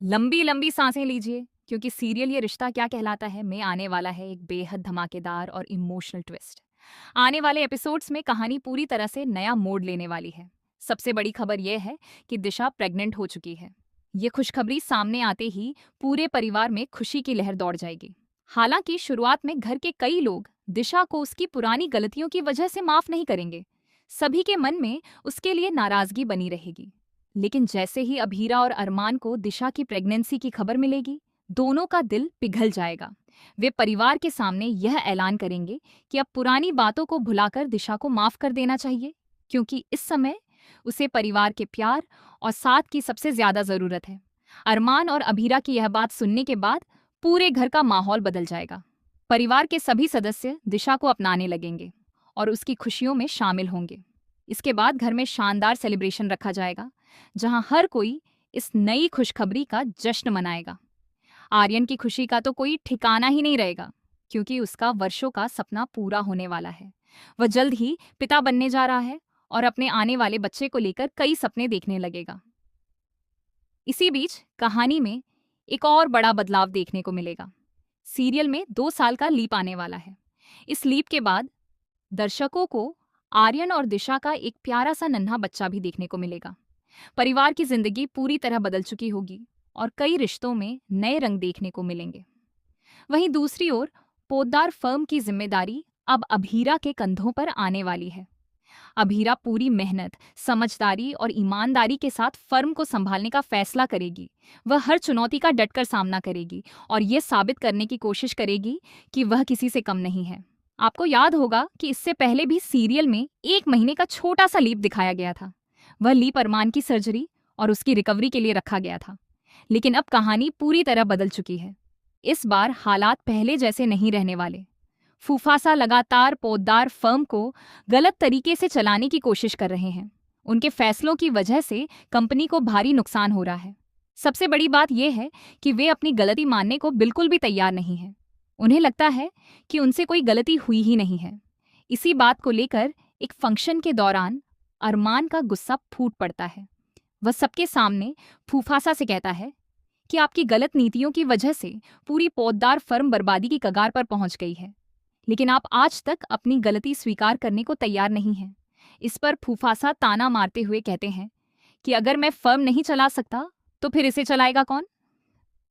लंबी लंबी सांसें लीजिए क्योंकि सीरियल ये रिश्ता क्या कहलाता है में आने वाला है एक बेहद धमाकेदार और इमोशनल ट्विस्ट। आने वाले एपिसोड्स में कहानी पूरी तरह से नया मोड़ लेने वाली है। सबसे बड़ी खबर यह है कि दिशा प्रेग्नेंट हो चुकी है। ये खुशखबरी सामने आते ही पूरे परिवार में खुशी की लहर दौड़ जाएगी। हालांकि शुरुआत में घर के कई लोग दिशा को उसकी पुरानी गलतियों की वजह से माफ नहीं करेंगे। सभी के मन में उसके लिए नाराजगी बनी रहेगी। लेकिन जैसे ही अभीरा और अरमान को दिशा की प्रेगनेंसी की खबर मिलेगी, दोनों का दिल पिघल जाएगा। वे परिवार के सामने यह ऐलान करेंगे कि अब पुरानी बातों को भुलाकर दिशा को माफ कर देना चाहिए, क्योंकि इस समय उसे परिवार के प्यार और साथ की सबसे ज्यादा जरूरत है। अरमान और अभीरा की यह बात सुनने के बाद पूरे घर का माहौल बदल जाएगा। परिवार के सभी सदस्य दिशा को अपनाने लगेंगे और उसकी खुशियों में शामिल होंगे। इसके बाद घर में शानदार सेलिब्रेशन रखा जाएगा, जहां हर कोई इस नई खुशखबरी का जश्न मनाएगा। आर्यन की खुशी का तो कोई ठिकाना ही नहीं रहेगा, क्योंकि उसका वर्षों का सपना पूरा होने वाला है। वह जल्द ही पिता बनने जा रहा है और अपने आने वाले बच्चे को लेकर कई सपने देखने लगेगा। इसी बीच कहानी में एक और बड़ा बदलाव देखने को मिलेगा। सीरियल में 2 साल का लीप आने वाला है। इस लीप के बाद दर्शकों को आर्यन और दिशा का एक प्यारा सा नन्हा बच्चा भी देखने को मिलेगा। परिवार की जिंदगी पूरी तरह बदल चुकी होगी और कई रिश्तों में नए रंग देखने को मिलेंगे। वहीं दूसरी ओर पोद्दार फर्म की जिम्मेदारी अब अभीरा के कंधों पर आने वाली है। अभीरा पूरी मेहनत, समझदारी और ईमानदारी के साथ फर्म को संभालने का फैसला करेगी। वह हर चुनौती का डटकर सामना करेगी और ये साबित करने की कोशिश करेगी कि वह किसी से कम नहीं है। आपको याद होगा कि इससे पहले भी सीरियल में 1 महीने का छोटा सा लीप दिखाया गया था। वह लीप अरमान की सर्जरी और उसकी रिकवरी के लिए रखा गया था। लेकिन अब कहानी पूरी तरह बदल चुकी है। इस बार हालात पहले जैसे नहीं रहने वाले। फूफासा लगातार पोद्दार फर्म को गलत तरीके से चलाने की कोशिश कर रहे हैं। उनके फैसलों की वजह से कंपनी को भारी नुकसान हो रहा है। सबसे बड़ी बात यह है कि वे अपनी गलती मानने को बिल्कुल भी तैयार नहीं हैं। उन्हें लगता है कि उनसे कोई गलती हुई ही नहीं है। इसी बात को लेकर एक फंक्शन के दौरान अरमान का गुस्सा फूट पड़ता है। वह सबके सामने फूफासा से कहता है कि आपकी गलत नीतियों की वजह से पूरी पोद्दार फर्म बर्बादी की कगार पर पहुंच गई है, लेकिन आप आज तक अपनी गलती स्वीकार करने को तैयार नहीं हैं। इस पर फूफासा ताना मारते हुए कहते हैं कि अगर मैं फर्म नहीं चला सकता तो फिर इसे चलाएगा कौन?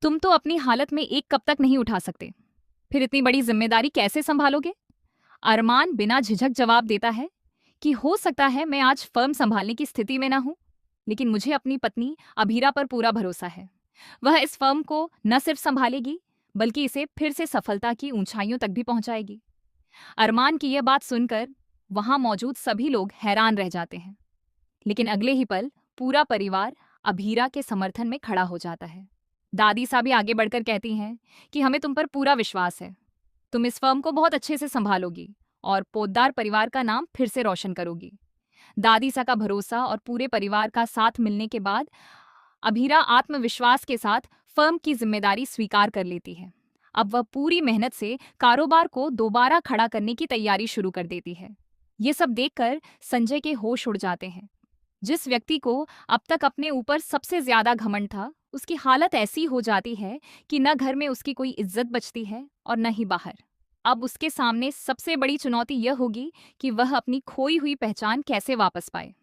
तुम तो अपनी हालत में एक कप तक नहीं उठा सकते, फिर इतनी बड़ी जिम्मेदारी कैसे संभालोगे? अरमान बिना झिझक जवाब देता है कि हो सकता है मैं आज फर्म संभालने की स्थिति में ना हूं, लेकिन मुझे अपनी पत्नी अभीरा पर पूरा भरोसा है। वह इस फर्म को न सिर्फ संभालेगी बल्कि इसे फिर से सफलता की ऊंचाइयों तक भी पहुंचाएगी। अरमान की यह बात सुनकर वहां मौजूद सभी लोग हैरान रह जाते हैं, लेकिन अगले ही पल पूरा परिवार अभीरा के समर्थन में खड़ा हो जाता है। दादी साहब भी आगे बढ़कर कहती हैं कि हमें तुम पर पूरा विश्वास है। तुम इस फर्म को बहुत अच्छे से संभालोगी और पोद्दार परिवार का नाम फिर से रोशन करोगी। दादी सा का भरोसा और पूरे परिवार का साथ मिलने के बाद अभीरा आत्मविश्वास के साथ फर्म की जिम्मेदारी स्वीकार कर लेती है। अब वह पूरी मेहनत से कारोबार को दोबारा खड़ा करने की तैयारी शुरू कर देती है। ये सब देखकर संजय के होश उड़ जाते हैं। जिस व्यक्ति को अब तक अपने ऊपर सबसे ज्यादा घमंड था, उसकी हालत ऐसी हो जाती है कि न घर में उसकी कोई इज्जत बचती है और न ही बाहर। अब उसके सामने सबसे बड़ी चुनौती यह होगी कि वह अपनी खोई हुई पहचान कैसे वापस पाए।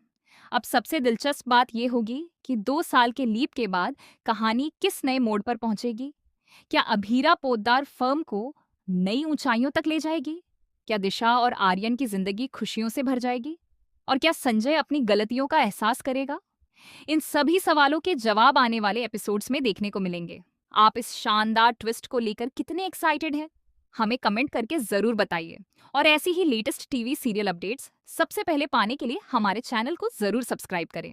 अब सबसे दिलचस्प बात यह होगी कि 2 साल के लीप के बाद कहानी किस नए मोड़ पर पहुंचेगी। क्या अभीरा पोद्दार फर्म को नई ऊंचाइयों तक ले जाएगी? क्या दिशा और आर्यन की जिंदगी खुशियों से भर जाएगी? और क्या संजय अपनी गलतियों का एहसास करेगा? इन सभी सवालों के जवाब आने वाले एपिसोड्स में देखने को मिलेंगे। आप इस शानदार ट्विस्ट को लेकर कितने एक्साइटेड हैं? हमें कमेंट करके जरूर बताइए। और ऐसी ही लेटेस्ट टीवी सीरियल अपडेट्स सबसे पहले पाने के लिए हमारे चैनल को जरूर सब्सक्राइब करें।